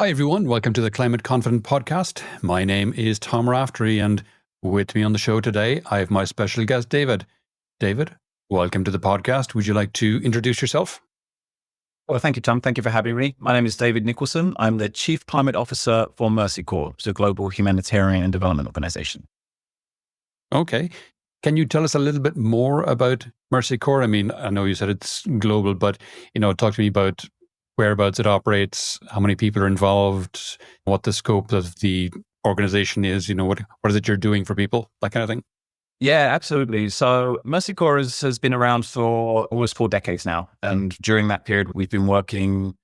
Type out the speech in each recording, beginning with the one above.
Hi, everyone. Welcome to the Climate Confident Podcast. My name is Tom Raftery, and with me on the show today, I have my special guest, David. David, welcome to the podcast. Would you like to introduce yourself? Well, thank you, Tom. Thank you for having me. My name is David Nicholson. I'm the Chief Climate Officer for Mercy Corps, it's a global humanitarian and development organization. Okay. Can you tell us a little bit more about Mercy Corps? I mean, I know you said it's global, but, talk to me about whereabouts it operates, how many people are involved, what the scope of the organization is, what is it you're doing for people, that kind of thing. Yeah, absolutely. So Mercy Corps has been around for almost 4 decades now. And during that period, we've been working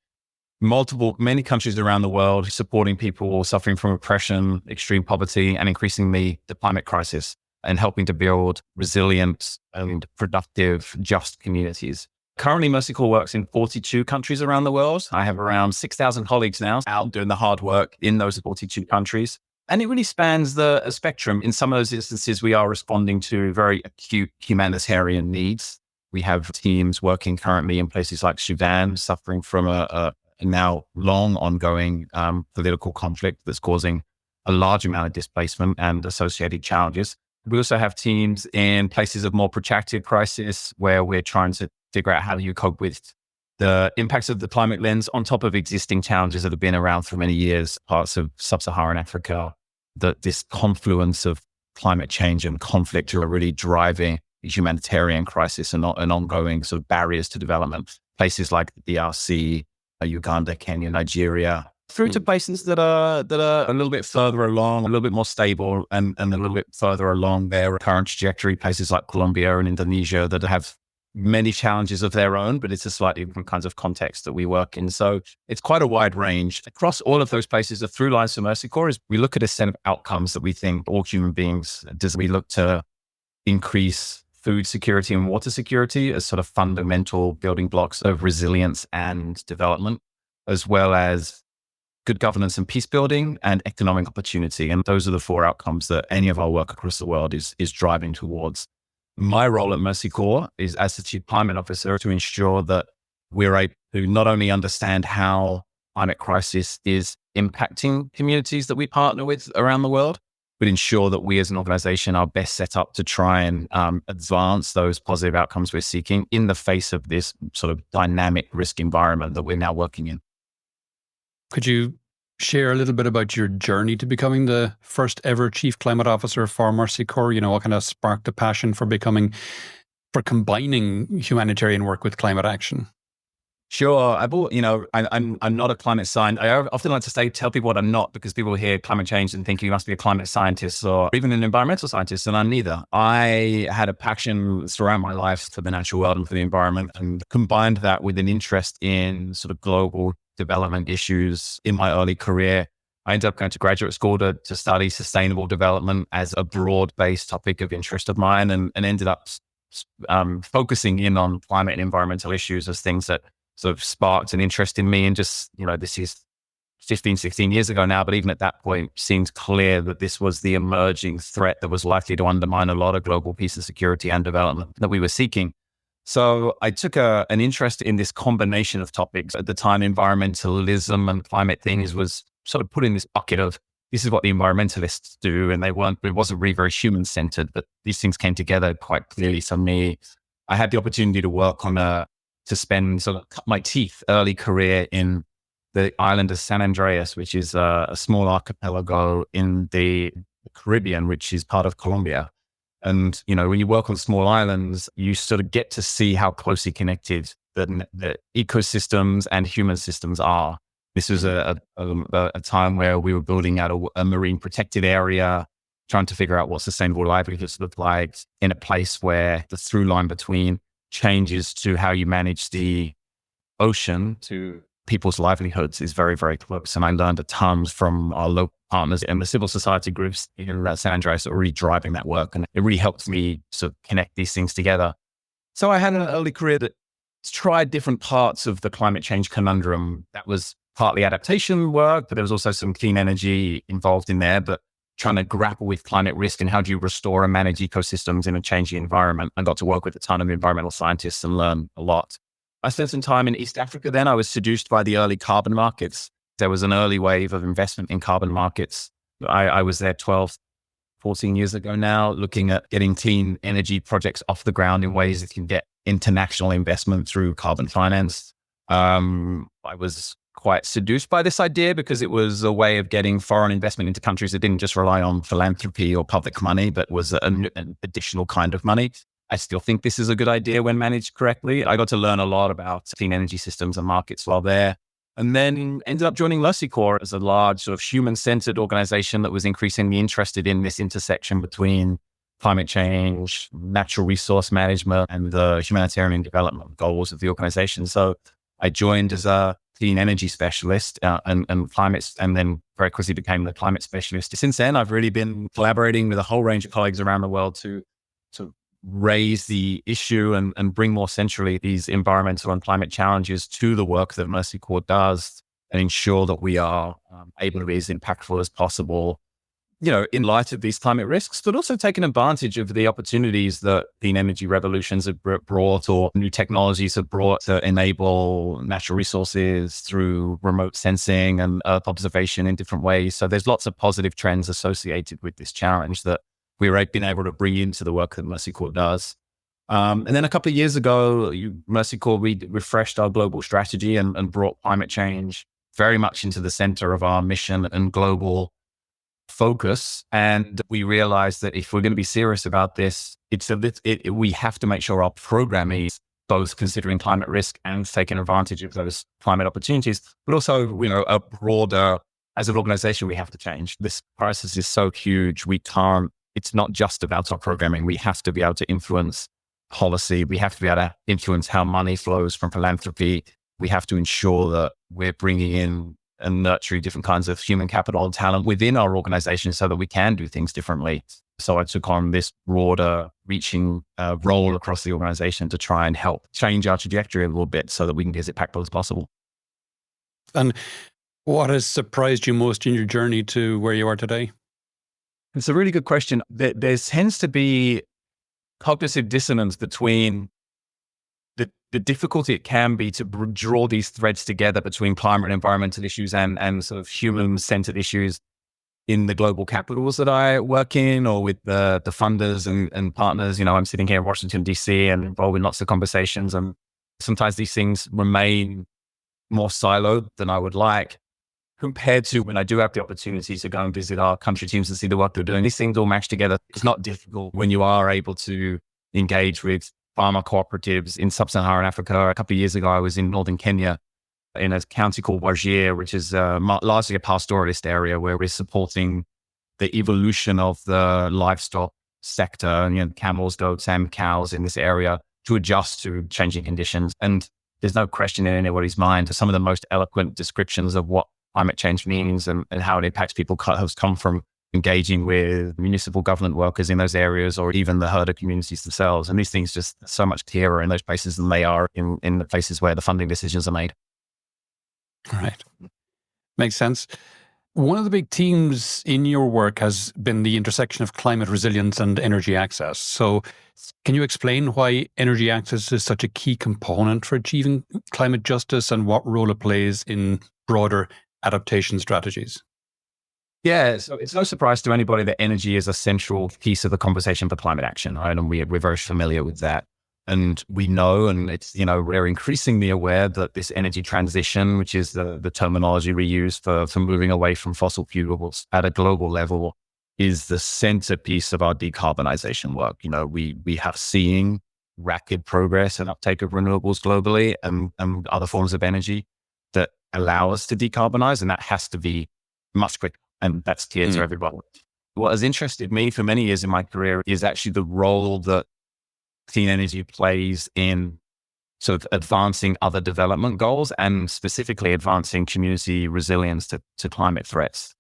many countries around the world, supporting people suffering from oppression, extreme poverty, and increasingly the climate crisis, and helping to build resilient and productive, just communities. Currently, Mercy Corps works in 42 countries around the world. I have around 6,000 colleagues now out doing the hard work in those 42 countries. And it really spans the spectrum. In some of those instances, we are responding to very acute humanitarian needs. We have teams working currently in places like Sudan, suffering from a now long ongoing political conflict that's causing a large amount of displacement and associated challenges. We also have teams in places of more protracted crisis where we're trying to figure out how do you cope with the impacts of the climate lens on top of existing challenges that have been around for many years, parts of Sub-Saharan Africa. This confluence of climate change and conflict are really driving the humanitarian crisis and ongoing sort of barriers to development. Places like the DRC, Uganda, Kenya, Nigeria, through to places that are a little bit further along, a little bit more stable and a little bit further along their current trajectory. Places like Colombia and Indonesia that have many challenges of their own, but it's a slightly different kinds of context that we work in. So it's quite a wide range. Across all of those places, the through lines for Mercy Corps is we look at a set of outcomes that we think all human beings, we look to increase food security and water security as sort of fundamental building blocks of resilience and development, as well as good governance and peace building and economic opportunity. And those are the 4 outcomes that any of our work across the world is driving towards. My role at Mercy Corps is as the Chief Climate Officer to ensure that we're able to not only understand how climate crisis is impacting communities that we partner with around the world, but ensure that we as an organization are best set up to try and advance those positive outcomes we're seeking in the face of this sort of dynamic risk environment that we're now working in. Could you share a little bit about your journey to becoming the first ever Chief Climate Officer for Mercy Corps? What kind of sparked the passion for combining humanitarian work with climate action? Sure. I'm not a climate scientist. I often like to tell people what I'm not, because people hear climate change and think you must be a climate scientist or even an environmental scientist, and I'm neither. I had a passion throughout my life for the natural world and for the environment, and combined that with an interest in sort of global development issues in my early career. I ended up going to graduate school to study sustainable development as a broad-based topic of interest of mine, and ended up focusing in on climate and environmental issues as things that sort of sparked an interest in me. And just, this is 15, 16 years ago now, but even at that point, it seemed clear that this was the emerging threat that was likely to undermine a lot of global peace and security and development that we were seeking. So I took an interest in this combination of topics. At the time, environmentalism and climate things was sort of put in this bucket of, this is what the environmentalists do. And it wasn't really very human-centered, but these things came together quite clearly. So I had the opportunity to work to spend sort of cut my teeth early career in the island of San Andreas, which is a small archipelago in the Caribbean, which is part of Colombia. And, when you work on small islands, you sort of get to see how closely connected the ecosystems and human systems are. This was a time where we were building out a marine protected area, trying to figure out what sustainable livelihoods look like in a place where the through line between changes to how you manage the ocean to people's livelihoods is very, very close. And I learned a ton from our local partners and the civil society groups in San Andreas that were really driving that work. And it really helped me sort of connect these things together. So I had an early career that tried different parts of the climate change conundrum. That was partly adaptation work, but there was also some clean energy involved in there, but trying to grapple with climate risk and how do you restore and manage ecosystems in a changing environment. I got to work with a ton of environmental scientists and learn a lot. I spent some time in East Africa then. I was seduced by the early carbon markets There was an early wave of investment in carbon markets. I was there 12, 14 years ago now, looking at getting clean energy projects off the ground in ways that can get international investment through carbon finance. I was quite seduced by this idea because it was a way of getting foreign investment into countries that didn't just rely on philanthropy or public money, but was an additional kind of money. I still think this is a good idea when managed correctly. I got to learn a lot about clean energy systems and markets while there. And then ended up joining Mercy Corps as a large sort of human-centered organization that was increasingly interested in this intersection between climate change, natural resource management, and the humanitarian development goals of the organization. So I joined as a clean energy specialist and climate, and then very quickly became the climate specialist. Since then, I've really been collaborating with a whole range of colleagues around the world to raise the issue and bring more centrally these environmental and climate challenges to the work that Mercy Corps does and ensure that we are able to be as impactful as possible, in light of these climate risks, but also taking advantage of the opportunities that clean energy revolutions have brought or new technologies have brought to enable natural resources through remote sensing and Earth observation in different ways. So there's lots of positive trends associated with this challenge that we've been able to bring into the work that Mercy Corps does. And then a couple of years ago, Mercy Corps, we refreshed our global strategy and brought climate change very much into the center of our mission and global focus. And we realized that if we're going to be serious about this, we have to make sure our programming is both considering climate risk and taking advantage of those climate opportunities, but also, a broader, as an organization, we have to change. This crisis is so huge. It's not just about our programming. We have to be able to influence policy. We have to be able to influence how money flows from philanthropy. We have to ensure that we're bringing in and nurturing different kinds of human capital and talent within our organization so that we can do things differently. So I took on this broader reaching role across the organization to try and help change our trajectory a little bit so that we can be as impactful as possible. And what has surprised you most in your journey to where you are today? It's a really good question. There tends to be cognitive dissonance between the difficulty it can be to draw these threads together between climate and environmental issues and sort of human-centered issues in the global capitals that I work in or with the funders and partners. I'm sitting here in Washington, D.C. and involved in lots of conversations. And sometimes these things remain more siloed than I would like, compared to when I do have the opportunity to go and visit our country teams and see the work they're doing. These things all match together. It's not difficult when you are able to engage with farmer cooperatives in Sub-Saharan Africa. A couple of years ago, I was in northern Kenya in a county called Wajir, which is largely a pastoralist area where we're supporting the evolution of the livestock sector, and camels, goats, and cows in this area to adjust to changing conditions. And there's no question in anybody's mind, some of the most eloquent descriptions of what climate change means and how it impacts people has come from engaging with municipal government workers in those areas or even the herder communities themselves. And these things just so much clearer in those places than they are in the places where the funding decisions are made. Right. Makes sense. One of the big themes in your work has been the intersection of climate resilience and energy access. So can you explain why energy access is such a key component for achieving climate justice and what role it plays in broader adaptation strategies? Yeah, so it's no surprise to anybody that energy is a central piece of the conversation for climate action, right? And we're very familiar with that. And we know, and it's, we're increasingly aware that this energy transition, which is the terminology we use for moving away from fossil fuels at a global level, is the centerpiece of our decarbonization work. We have seen rapid progress and uptake of renewables globally and other forms of energy that allow us to decarbonize, and that has to be much quicker. And that's clear to everybody. What has interested me for many years in my career is actually the role that clean energy plays in sort of advancing other development goals and specifically advancing community resilience to climate threats.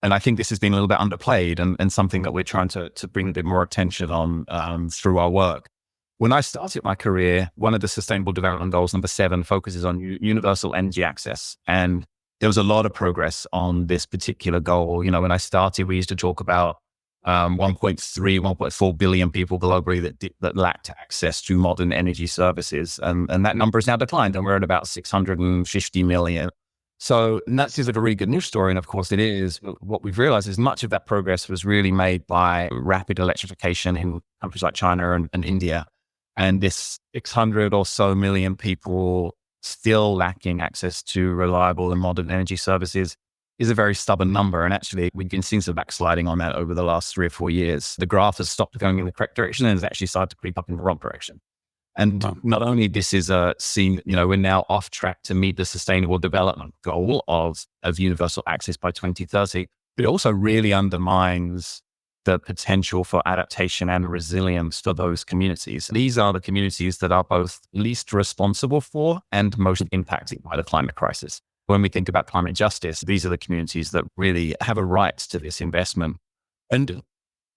And I think this has been a little bit underplayed and something that we're trying to bring a bit more attention on through our work. When I started my career, one of the Sustainable Development Goals, number 7, focuses on universal energy access. And there was a lot of progress on this particular goal. When I started, we used to talk about 1.4 billion people globally that lacked access to modern energy services. And that number has now declined, and we're at about 650 million. So and that seems like a really good news story. And of course it is. But what we've realized is much of that progress was really made by rapid electrification in countries like China and India. And this 600 or so million people still lacking access to reliable and modern energy services is a very stubborn number. And actually, we've been seeing some backsliding on that over the last 3 or 4 years. The graph has stopped going in the correct direction and has actually started to creep up in the wrong direction. And Wow. not only this is seen, we're now off track to meet the sustainable development goal of universal access by 2030, but it also really undermines the potential for adaptation and resilience for those communities. These are the communities that are both least responsible for and most impacted by the climate crisis. When we think about climate justice, these are the communities that really have a right to this investment. And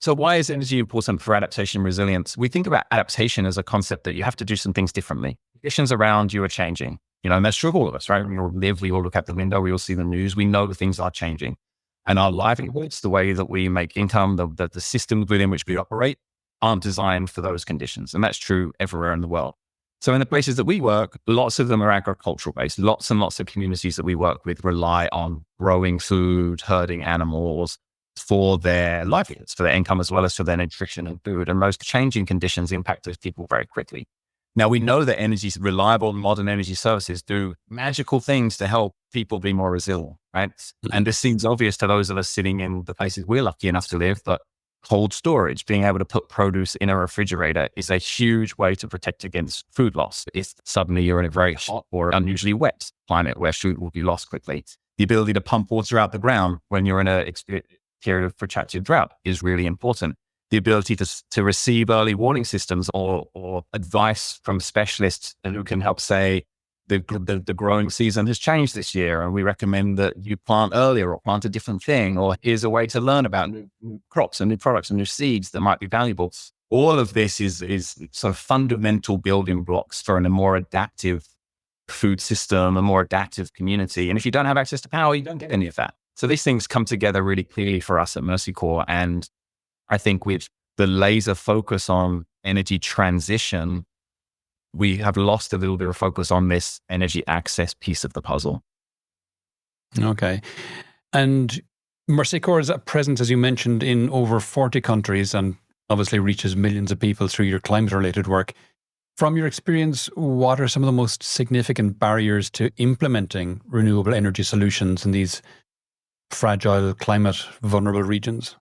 so why is energy important for adaptation and resilience? We think about adaptation as a concept that you have to do some things differently. Conditions around you are changing, and that's true of all of us, right? We all live, we all look out the window, we all see the news, we know that things are changing. And our livelihoods, the way that we make income, the systems within which we operate aren't designed for those conditions. And that's true everywhere in the world. So in the places that we work, lots of them are agricultural based. Lots and lots of communities that we work with rely on growing food, herding animals for their livelihoods, for their income, as well as for their nutrition and food. And those changing conditions impact those people very quickly. Now, we know that reliable modern energy services do magical things to help people be more resilient, right? And this seems obvious to those of us sitting in the places we're lucky enough to live, but cold storage, being able to put produce in a refrigerator is a huge way to protect against food loss. If suddenly you're in a very hot or unusually wet climate where food will be lost quickly, the ability to pump water out the ground when you're in a period of protracted drought is really important. The ability to receive early warning systems or advice from specialists who can help say the growing season has changed this year and we recommend that you plant earlier or plant a different thing, or here's a way to learn about new crops and new products and new seeds that might be valuable. All of this is sort of fundamental building blocks for a more adaptive food system, a more adaptive community. And if you don't have access to power, you don't get any of that. So these things come together really clearly for us at Mercy Corps. And I think with the laser focus on energy transition, we have lost a little bit of focus on this energy access piece of the puzzle. Okay. And Mercy Corps is at present, as you mentioned, in over 40 countries and obviously reaches millions of people through your climate-related work. From your experience, what are some of the most significant barriers to implementing renewable energy solutions in these fragile, climate-vulnerable regions?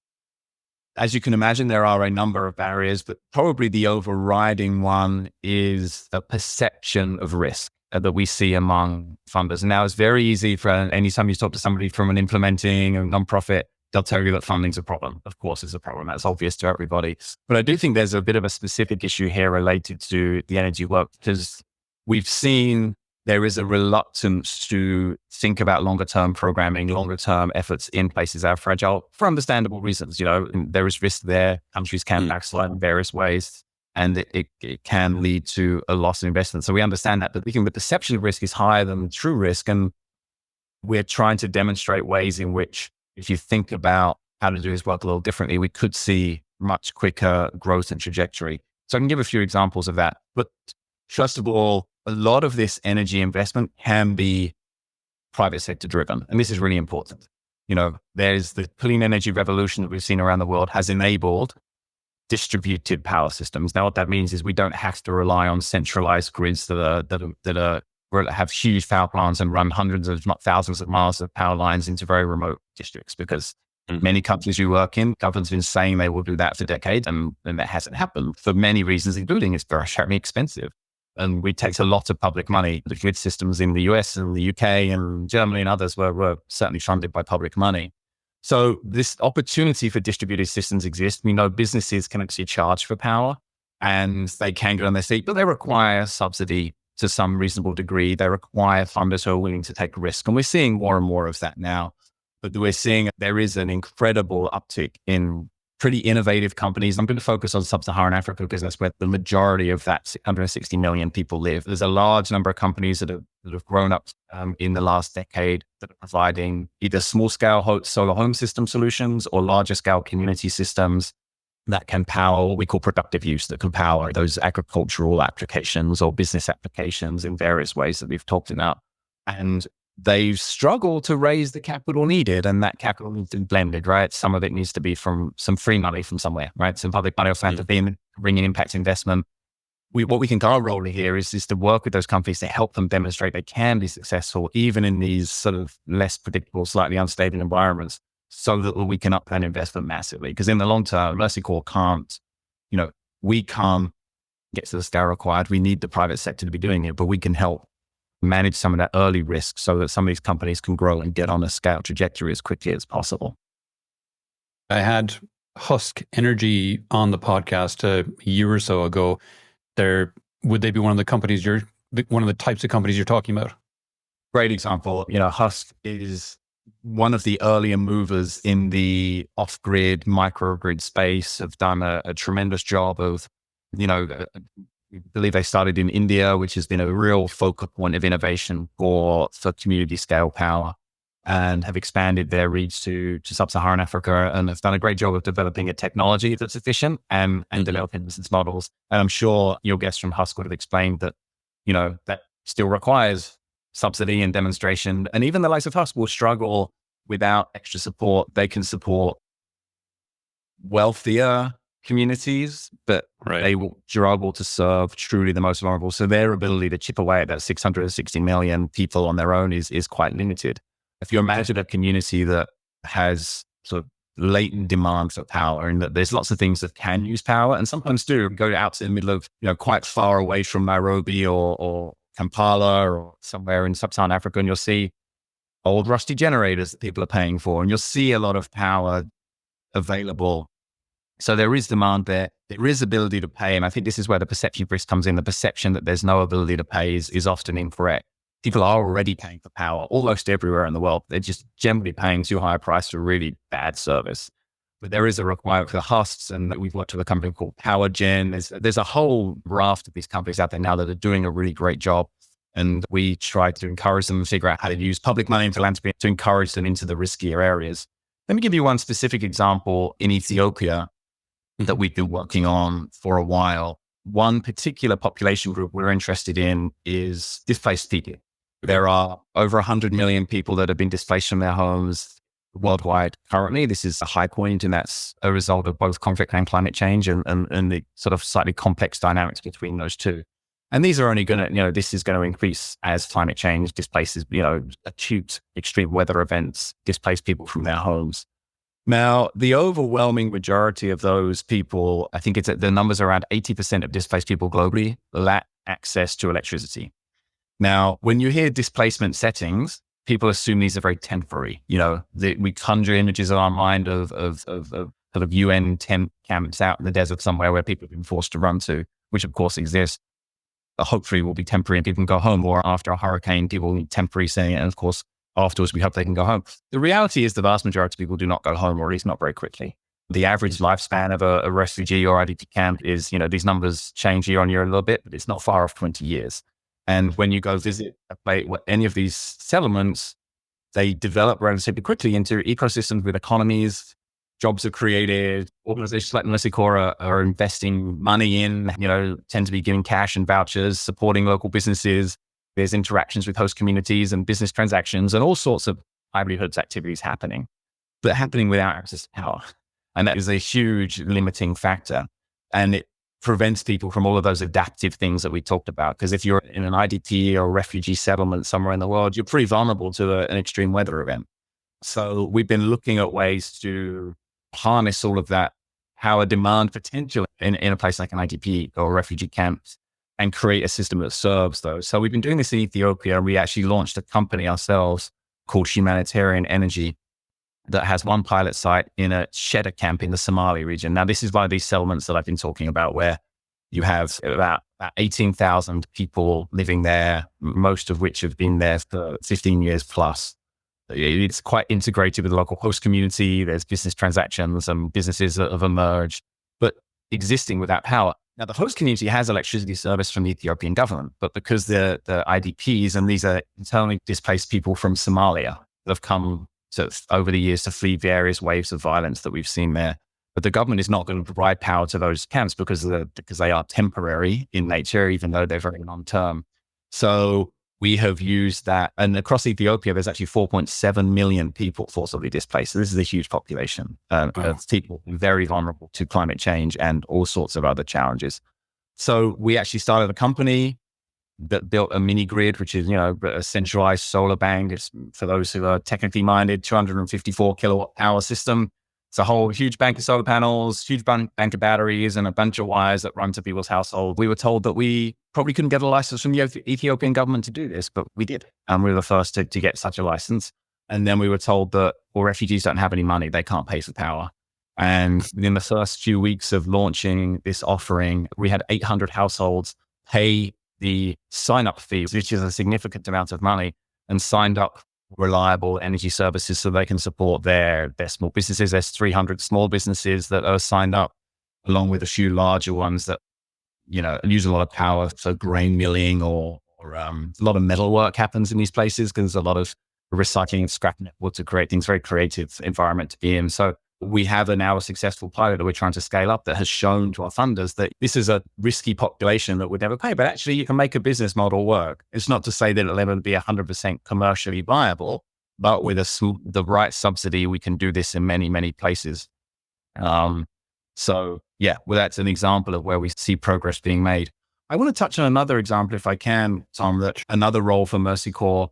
As you can imagine, there are a number of barriers, but probably the overriding one is the perception of risk that we see among funders. And now it's very easy for anytime you talk to somebody from an implementing a nonprofit, they'll tell you that funding's a problem. Of course, it's a problem. That's obvious to everybody. But I do think there's a bit of a specific issue here related to the energy work, because we've seen there is a reluctance to think about longer term programming, longer term efforts in places that are fragile for understandable reasons. There is risk there. Countries can backslide in various ways, and it can lead to a loss of investment. So we understand that, but we think the perception of risk is higher than the true risk. And we're trying to demonstrate ways in which, if you think about how to do this work a little differently, we could see much quicker growth and trajectory. So I can give a few examples of that. But first of all, a lot of this energy investment can be private sector driven. And this is really important. There's the clean energy revolution that we've seen around the world has enabled distributed power systems. Now, what that means is we don't have to rely on centralized grids that have huge power plants and run hundreds of thousands of miles of power lines into very remote districts, because many countries we work in, governments have been saying they will do that for decades, and that hasn't happened for many reasons, including it's very expensive. And it takes a lot of public money. The grid systems in the US and the UK and Germany and others were certainly funded by public money. So this opportunity for distributed systems exists. We know businesses can actually charge for power and they can get on their seat, but they require subsidy to some reasonable degree. They require funders who are willing to take risk. And we're seeing more and more of that now. But we're seeing there is an incredible uptick in pretty innovative companies. I'm going to focus on Sub-Saharan Africa because that's where the majority of that 160 million people live. There's a large number of companies that have grown up in the last decade that are providing either small-scale solar home system solutions or larger-scale community systems that can power what we call productive use, that can power those agricultural applications or business applications in various ways that we've talked about. And they've struggled to raise the capital needed, and that capital needs to be blended, right? Some of it needs to be from some free money from somewhere, right? Some public money also has to be bring in impact investment. What we think our role here is to work with those companies to help them demonstrate they can be successful, even in these sort of less predictable, slightly unstable environments, so that we can up that investment massively. Because in the long term, Mercy Corps can't, we can't get to the scale required. We need the private sector to be doing it, but we can help manage some of that early risk so that some of these companies can grow and get on a scale trajectory as quickly as possible. I had Husk Energy on the podcast a year or so ago. Would they be one of the companies one of the types of companies you're talking about? Great example. Husk is one of the earlier movers in the off-grid, microgrid space. Have done a tremendous job of, I believe they started in India, which has been a real focal point of innovation for community scale power, and have expanded their reach to Sub-Saharan Africa, and have done a great job of developing a technology that's efficient and developing business models. And I'm sure your guest from Husk would have explained that, that still requires subsidy and demonstration. And even the likes of Husk will struggle without extra support. They can support wealthier communities, but they will struggle to serve truly the most vulnerable. So their ability to chip away at that 660 million people on their own is quite limited. If you imagine a community that has sort of latent demand for power, and that there's lots of things that can use power and sometimes do, go out to the middle of, quite far away from Nairobi or Kampala or somewhere in Sub-Saharan Africa, and you'll see old rusty generators that people are paying for, and you'll see a lot of power available. So there is demand there. There is ability to pay. And I think this is where the perception risk comes in. The perception that there's no ability to pay is often incorrect. People are already paying for power almost everywhere in the world. They're just generally paying too high a price for really bad service. But there is a requirement for the Husks, and we've worked with a company called PowerGen. There's a whole raft of these companies out there now that are doing a really great job. And we try to encourage them to figure out how to use public money and philanthropy to encourage them into the riskier areas. Let me give you one specific example in Ethiopia that we've been working on for a while. One particular population group we're interested in is displaced people. There are over 100 million people that have been displaced from their homes worldwide currently. This is a high point, and that's a result of both conflict and climate change and the sort of slightly complex dynamics between those two. And these are only going to, this is going to increase as climate change displaces, acute extreme weather events, displace people from their homes. Now, the overwhelming majority of those people, I think the numbers are around 80% of displaced people globally lack access to electricity. Now, when you hear displacement settings, people assume these are very temporary. We conjure images in our mind of sort of UN tent camps out in the desert somewhere where people have been forced to run to, which of course exists. Hopefully will be temporary and people can go home, or after a hurricane, people need temporary staying. And of course, afterwards, we hope they can go home. The reality is the vast majority of people do not go home, or at least not very quickly. The average lifespan of a refugee or IDP camp is, these numbers change year on year a little bit, but it's not far off 20 years. And when you go visit any of these settlements, they develop relatively quickly into ecosystems with economies. Jobs are created. Organizations like Mercy Corps are investing money in, tend to be giving cash and vouchers, supporting local businesses. There's interactions with host communities and business transactions and all sorts of livelihoods activities happening, but happening without access to power. And that is a huge limiting factor. And it prevents people from all of those adaptive things that we talked about. Because if you're in an IDP or refugee settlement somewhere in the world, you're pretty vulnerable to an extreme weather event. So we've been looking at ways to harness all of that power demand potential in a place like an IDP or a refugee camp and create a system that serves those. So we've been doing this in Ethiopia, and we actually launched a company ourselves called Humanitarian Energy that has one pilot site in a shelter camp in the Somali region. Now, this is one of these settlements that I've been talking about where you have about 18,000 people living there, most of which have been there for 15 years plus. It's quite integrated with the local host community. There's business transactions and businesses that have emerged, but existing without power. Now, the host community has electricity service from the Ethiopian government, but because the IDPs, and these are internally displaced people from Somalia that have come over the years to flee various waves of violence that we've seen there. But the government is not going to provide power to those camps because they are temporary in nature, even though they're very long-term. So we have used that. And across Ethiopia, there's actually 4.7 million people forcibly displaced. So this is a huge population of people very vulnerable to climate change and all sorts of other challenges. So we actually started a company that built a mini grid, which is, a centralized solar bank. It's, for those who are technically minded, 254 kilowatt hour system. It's a whole huge bank of solar panels, huge bank of batteries, and a bunch of wires that run to people's households. We were told that we probably couldn't get a license from the Ethiopian government to do this, but we did. And we were the first to get such a license. And then we were told that, well, refugees don't have any money. They can't pay for power. And in the first few weeks of launching this offering, we had 800 households pay the sign-up fee, which is a significant amount of money, and signed up reliable energy services so they can support their small businesses. There's 300 small businesses that are signed up, along with a few larger ones that, use a lot of power. So grain milling or a lot of metal work happens in these places because there's a lot of recycling and scrap wood to create things, very creative environment to be in. So we have now a successful pilot that we're trying to scale up that has shown to our funders that this is a risky population that would never pay, but actually you can make a business model work. It's not to say that it'll ever be 100% commercially viable, but with the right subsidy, we can do this in many, many places. So yeah, well, that's an example of where we see progress being made. I want to touch on another example, if I can, Tom, that another role for Mercy Corps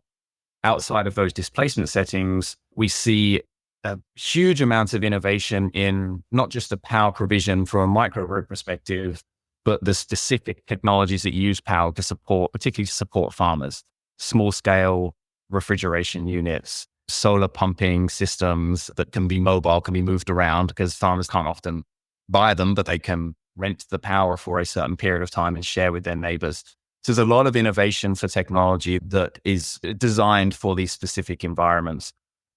outside of those displacement settings. We see a huge amount of innovation in not just the power provision from a microgrid perspective, but the specific technologies that use power to support, particularly to support farmers, small scale refrigeration units, solar pumping systems that can be mobile, can be moved around because farmers can't often buy them, but they can rent the power for a certain period of time and share with their neighbors. So there's a lot of innovation for technology that is designed for these specific environments.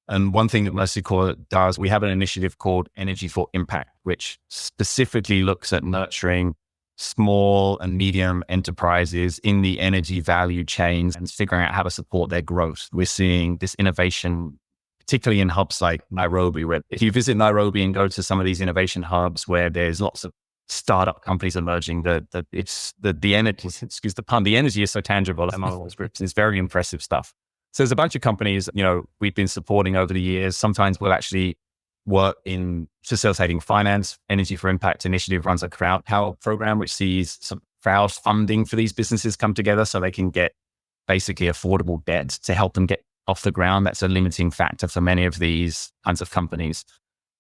And one thing that Mercy Corps does, we have an initiative called Energy for Impact, which specifically looks at nurturing small and medium enterprises in the energy value chains and figuring out how to support their growth. We're seeing this innovation, particularly in hubs like Nairobi, where if you visit Nairobi and go to some of these innovation hubs where there's lots of startup companies emerging, the energy, excuse the pun, the energy is so tangible among all those groups. It's very impressive stuff. So there's a bunch of companies, we've been supporting over the years. Sometimes we'll actually work in facilitating finance. Energy for Impact initiative runs a crowd power program, which sees some crowd funding for these businesses come together so they can get basically affordable debt to help them get off the ground. That's a limiting factor for many of these kinds of companies.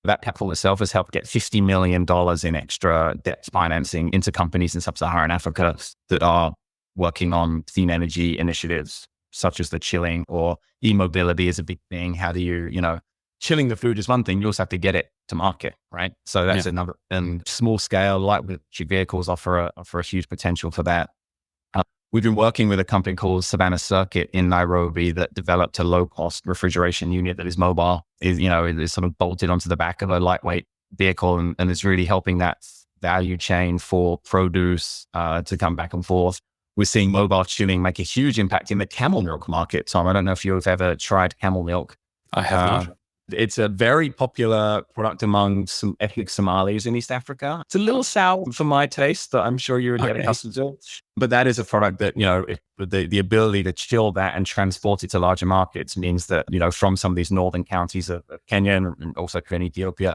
That capital itself has helped get $50 million in extra debt financing into companies in Sub-Saharan Africa that are working on clean energy initiatives, such as the chilling or e-mobility is a big thing. How do you, chilling the food is one thing, you also have to get it to market, right? So that's another, and small scale, light electric vehicles offer a huge potential for that. We've been working with a company called Savannah Circuit in Nairobi that developed a low-cost refrigeration unit that is mobile, is sort of bolted onto the back of a lightweight vehicle and is really helping that value chain for produce to come back and forth. We're seeing mobile chilling make a huge impact in the camel milk market. Tom, I don't know if you've ever tried camel milk. I have not. It's a very popular product among some ethnic Somalis in East Africa. It's a little sour for my taste, that I'm sure you're getting accustomed to. But that is a product that, the ability to chill that and transport it to larger markets means that, from some of these northern counties of Kenya and also in Ethiopia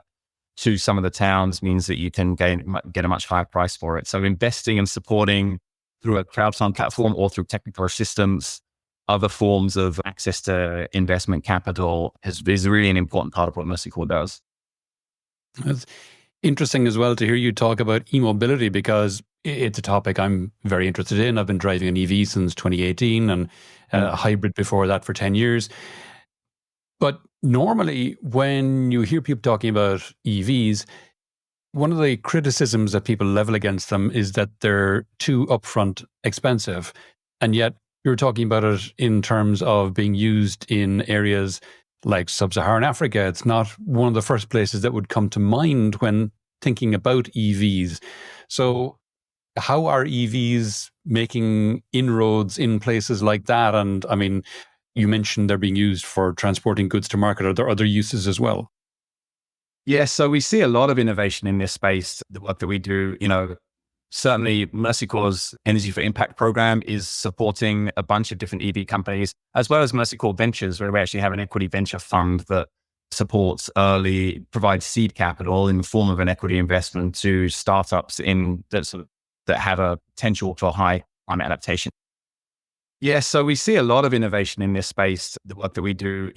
to some of the towns means that you can get a much higher price for it. So investing and supporting through a crowdfund platform or through technical assistance, other forms of access to investment capital is really an important part of what Mercy Corps does. It's interesting as well to hear you talk about e-mobility because it's a topic I'm very interested in. I've been driving an EV since 2018 and a hybrid before that for 10 years. But normally when you hear people talking about EVs, one of the criticisms that people level against them is that they're too upfront expensive. And yet you're talking about it in terms of being used in areas like Sub-Saharan Africa. It's not one of the first places that would come to mind when thinking about EVs. So how are EVs making inroads in places like that? And I mean, you mentioned they're being used for transporting goods to market. Are there other uses as well? Yes, so we see a lot of innovation in this space. The work that we do, certainly Mercy Corps' Energy for Impact program is supporting a bunch of different EV companies, as well as Mercy Corps Ventures, where we actually have an equity venture fund that provides seed capital in the form of an equity investment to startups that have a potential for high climate adaptation. Yeah, so we see a lot of innovation in this space. The work that we do,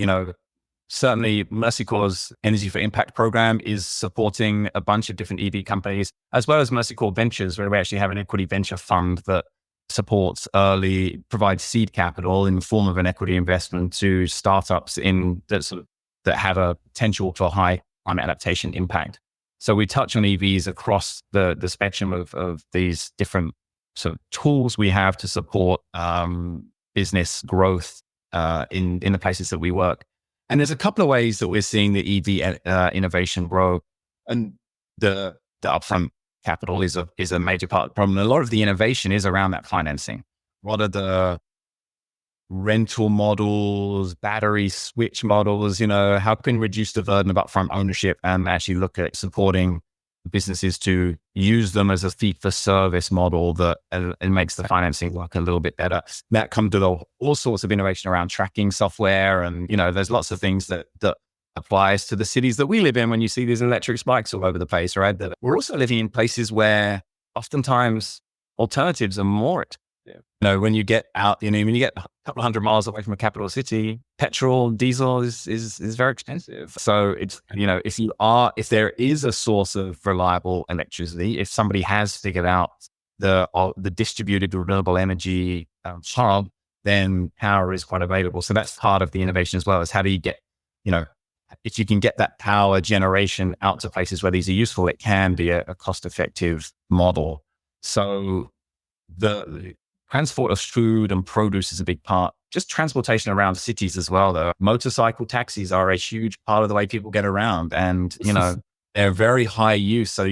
certainly Mercy Corps' Energy for Impact program is supporting a bunch of different EV companies, as well as Mercy Corps Ventures, where we actually have an equity venture fund that provides seed capital in the form of an equity investment to startups that have a potential for high climate adaptation impact. So we touch on EVs across the spectrum of these different sort of tools we have to support business growth in the places that we work. And there's a couple of ways that we're seeing the EV innovation grow, and the upfront capital is a major part of the problem. A lot of the innovation is around that financing. What are the rental models, battery switch models? How can we reduce the burden of upfront ownership and actually look at supporting businesses to use them as a fee for service model that it makes the financing work a little bit better. That comes with all sorts of innovation around tracking software. And, there's lots of things that applies to the cities that we live in when you see these electric spikes all over the place, right? That we're also living in places where oftentimes alternatives are more. When you get out, when you get a couple of 100 miles away from a capital city, petrol, diesel is very expensive. So it's, if there is a source of reliable electricity, if somebody has figured out the distributed renewable energy hub, then power is quite available. So that's part of the innovation as well, is how do you get, if you can get that power generation out to places where these are useful, it can be a cost-effective model. So the transport of food and produce is a big part. Just transportation around cities as well, though. Motorcycle taxis are a huge part of the way people get around. And, they're very high use. So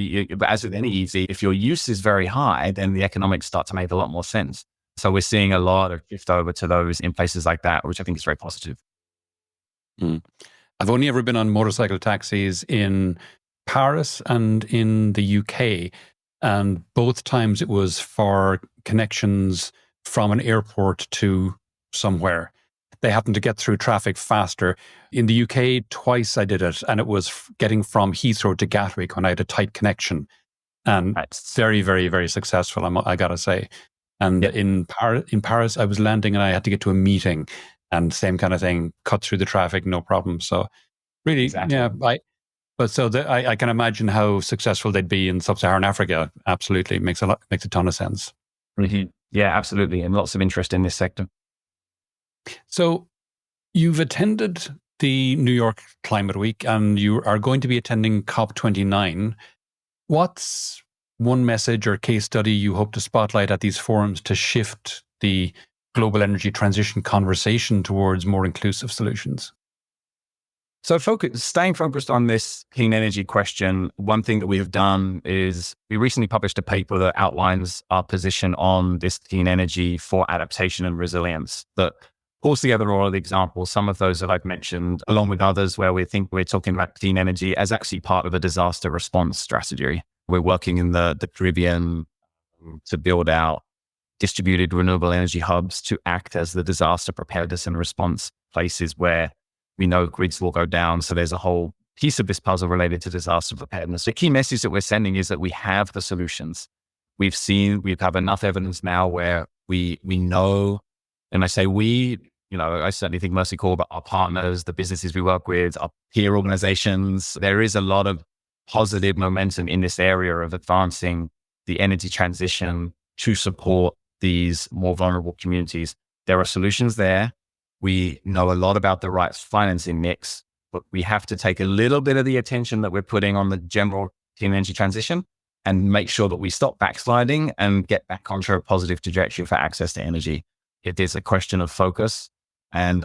as with any EV, if your use is very high, then the economics start to make a lot more sense. So we're seeing a lot of shift over to those in places like that, which I think is very positive. I've only ever been on motorcycle taxis in Paris and in the UK. And both times it was for connections from an airport to somewhere. They happened to get through traffic faster. In the UK, twice I did it, and it was getting from Heathrow to Gatwick when I had a tight connection. And very, very, very successful, I got to say. And in Paris, I was landing and I had to get to a meeting, and same kind of thing, cut through the traffic, no problem. So really, I can imagine how successful they'd be in Sub-Saharan Africa. Absolutely. Makes a ton of sense. Mm-hmm. Yeah, absolutely. And lots of interest in this sector. So you've attended the New York Climate Week and you are going to be attending COP29. What's one message or case study you hope to spotlight at these forums to shift the global energy transition conversation towards more inclusive solutions? So staying focused on this clean energy question, one thing that we have done is we recently published a paper that outlines our position on this clean energy for adaptation and resilience that pulls together all of the examples, some of those that I've mentioned, along with others where we think we're talking about clean energy as actually part of a disaster response strategy. We're working in the Caribbean to build out distributed renewable energy hubs to act as the disaster preparedness and response places where we know grids will go down. So there's a whole piece of this puzzle related to disaster preparedness. The key message that we're sending is that we have the solutions. We have enough evidence now where we know, and I say we, I certainly think Mercy Corps, but our partners, the businesses we work with, our peer organizations, there is a lot of positive momentum in this area of advancing the energy transition to support these more vulnerable communities. There are solutions there. We know a lot about the right financing mix, but we have to take a little bit of the attention that we're putting on the general clean energy transition and make sure that we stop backsliding and get back onto a positive trajectory for access to energy. It is a question of focus. And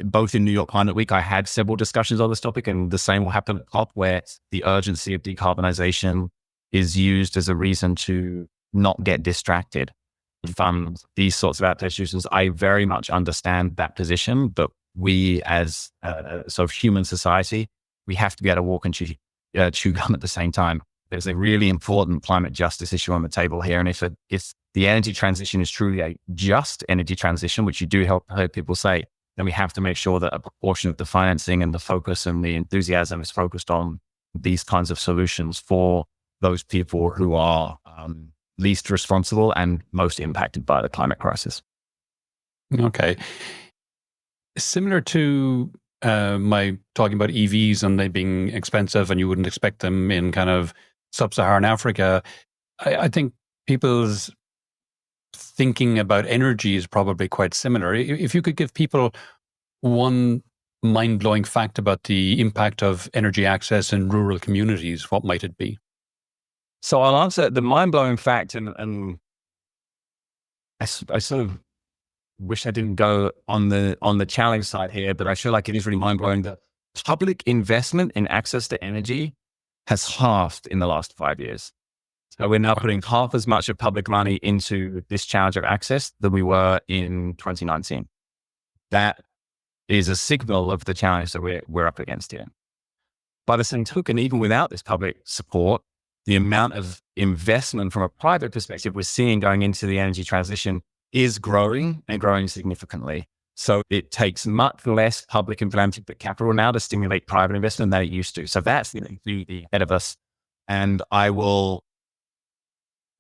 both in New York Climate Week, I had several discussions on this topic, and the same will happen at COP, where the urgency of decarbonization is used as a reason to not get distracted from these sorts of adaptations. I very much understand that position, but we as a sort of human society, we have to be able to walk and chew gum at the same time. there's a really important climate justice issue on the table here. And if the energy transition is truly a just energy transition, which you do heard people say, then we have to make sure that a proportion of the financing and the focus and the enthusiasm is focused on these kinds of solutions for those people who are least responsible and most impacted by the climate crisis. Okay. Similar to my talking about EVs and they being expensive and you wouldn't expect them in kind of Sub-Saharan Africa, I think people's thinking about energy is probably quite similar. If you could give people one mind-blowing fact about the impact of energy access in rural communities, what might it be? So I'll answer the mind-blowing fact, and I sort of wish I didn't go on the challenge side here, but I feel like it is really mind-blowing that public investment in access to energy has halved in the last 5 years. So we're now putting half as much of public money into this challenge of access than we were in 2019. That is a signal of the challenge that we're up against here. By the same token, even without this public support, the amount of investment from a private perspective we're seeing going into the energy transition is growing and growing significantly. So it takes much less public and philanthropic capital now to stimulate private investment than it used to. So that's the ahead of us. And I will,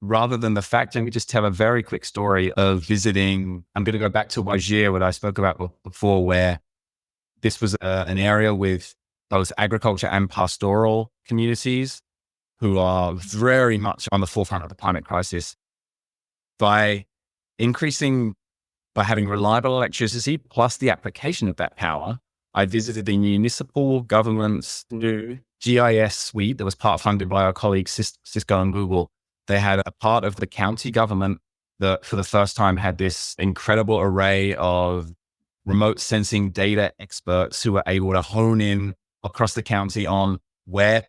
rather than the fact, let me just tell a very quick story of visiting. I'm going to go back to Wajir, what I spoke about before, where this was an area with those agriculture and pastoral communities who are very much on the forefront of the climate crisis. By having reliable electricity plus the application of that power, I visited the municipal government's new GIS suite that was part funded by our colleagues Cisco and Google. They had a part of the county government that for the first time had this incredible array of remote sensing data experts who were able to hone in across the county on where,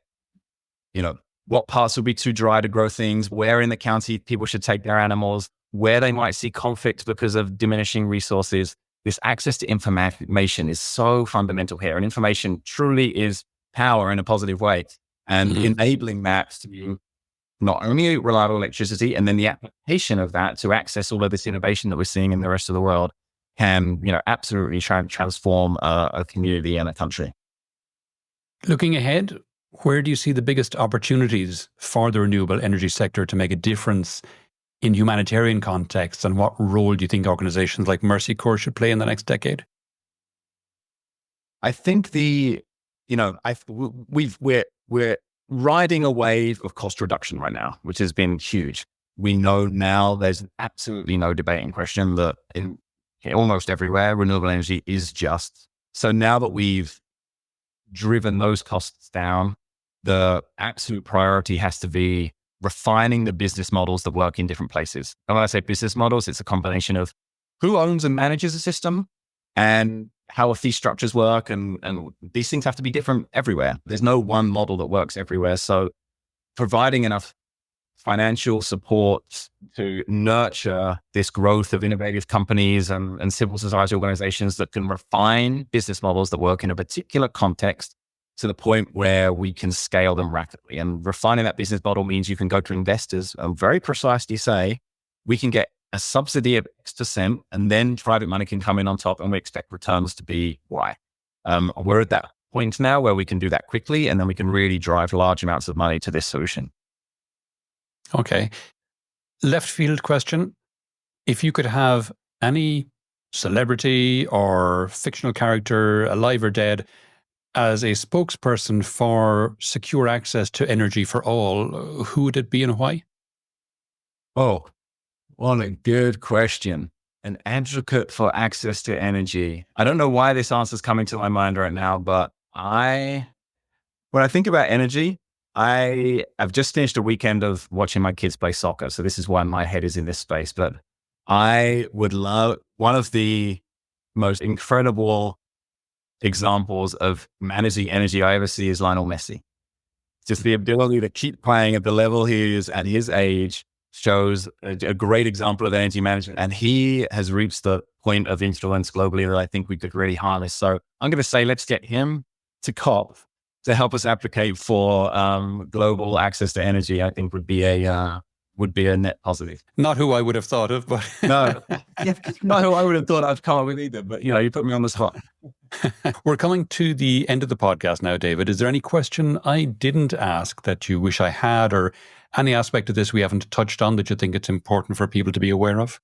what parts would be too dry to grow things, where in the county people should take their animals, where they might see conflict because of diminishing resources. This access to information is so fundamental here. And information truly is power in a positive way. And enabling that to be not only reliable electricity, and then the application of that to access all of this innovation that we're seeing in the rest of the world can, absolutely transform a community and a country. Looking ahead, where do you see the biggest opportunities for the renewable energy sector to make a difference in humanitarian contexts, and what role do you think organizations like Mercy Corps should play in the next decade? I think we're riding a wave of cost reduction right now, which has been huge. We know now there's absolutely no debate in question that in almost everywhere, renewable energy is just. So now that we've driven those costs down, the absolute priority has to be refining the business models that work in different places. And when I say business models, it's a combination of who owns and manages a system and how fee structures work. And these things have to be different everywhere. There's no one model that works everywhere. So providing enough financial support to nurture this growth of innovative companies and civil society organizations that can refine business models that work in a particular context to the point where we can scale them rapidly. And refining that business model means you can go to investors and very precisely say, we can get a subsidy of X%, and then private money can come in on top, and we expect returns to be Y. We're at that point now where we can do that quickly, and then we can really drive large amounts of money to this solution. Okay. Left field question. If you could have any celebrity or fictional character, alive or dead, as a spokesperson for secure access to energy for all, who would it be and why? Oh, what a good question. An advocate for access to energy. I don't know why this answer is coming to my mind right now, but when I think about energy, I've just finished a weekend of watching my kids play soccer. So this is why my head is in this space. But I would love, one of the most incredible examples of managing energy I ever see is Lionel Messi. Just the ability to keep playing at the level he is at his age shows a great example of energy management. And he has reached the point of influence globally that I think we could really harness. So I'm going to say, let's get him to COP to help us advocate for global access to energy, I think would be a net positive. Not who I would have thought of, but No, not who I would have thought I'd come up with either. But you put me on the spot. We're coming to the end of the podcast now, David. Is there any question I didn't ask that you wish I had, or any aspect of this we haven't touched on that you think it's important for people to be aware of?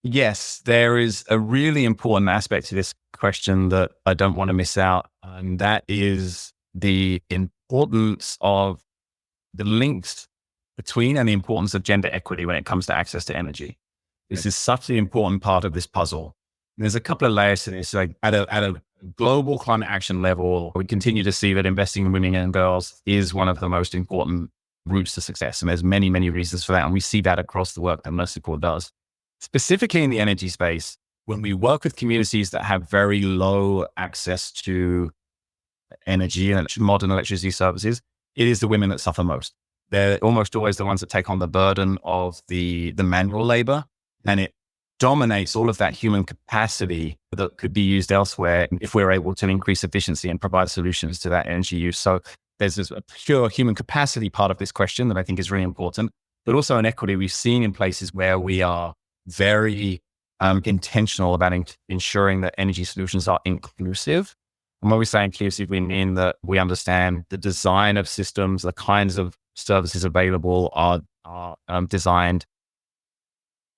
Yes, there is a really important aspect to this question that I don't want to miss out. And that is the importance of the links between and the importance of gender equity when it comes to access to energy. This is such an important part of this puzzle. And there's a couple of layers to this. Like at a global climate action level, we continue to see that investing in women and girls is one of the most important routes to success. And there's many, many reasons for that. And we see that across the work that Mercy Corps does. Specifically in the energy space, when we work with communities that have very low access to energy and modern electricity services, it is the women that suffer most. They're almost always the ones that take on the burden of the manual labor, and it dominates all of that human capacity that could be used elsewhere if we're able to increase efficiency and provide solutions to that energy use. So there's this pure human capacity part of this question that I think is really important, but also an equity we've seen in places where we are very intentional about ensuring that energy solutions are inclusive. And when we say inclusive, we mean that we understand the design of systems, the kinds of services available are designed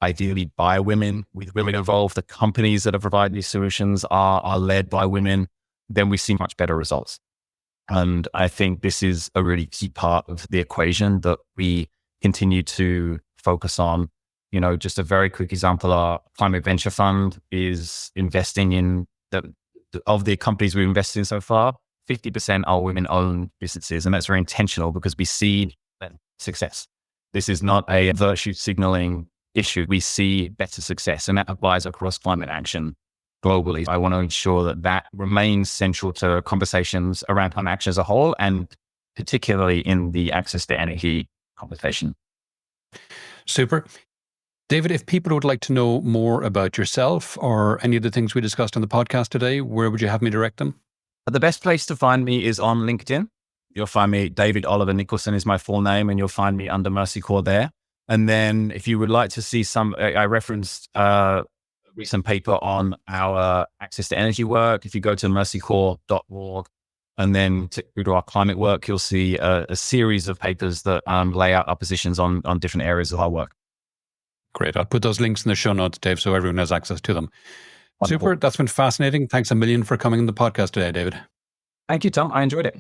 ideally by women, with women involved. The companies that are providing these solutions are led by women. Then we see much better results. And I think this is a really key part of the equation that we continue to focus on. Just a very quick example, our climate venture fund is investing in of the companies we've invested in so far, 50% are women-owned businesses. And that's very intentional because we see success. This is not a virtue signaling issue. We see better success, and that applies across climate action globally. I want to ensure that remains central to conversations around climate action as a whole, and particularly in the access to energy conversation. Super. David, if people would like to know more about yourself or any of the things we discussed on the podcast today, where would you have me direct them? The best place to find me is on LinkedIn. You'll find me, David Oliver Nicholson is my full name, and you'll find me under Mercy Corps there. And then if you would like to see I referenced a recent paper on our access to energy work. If you go to mercycorps.org and then go to our climate work, you'll see a series of papers that lay out our positions on different areas of our work. Great. I'll put those links in the show notes, Dave, so everyone has access to them. Wonderful. Super. That's been fascinating. Thanks a million for coming on the podcast today, David. Thank you, Tom. I enjoyed it.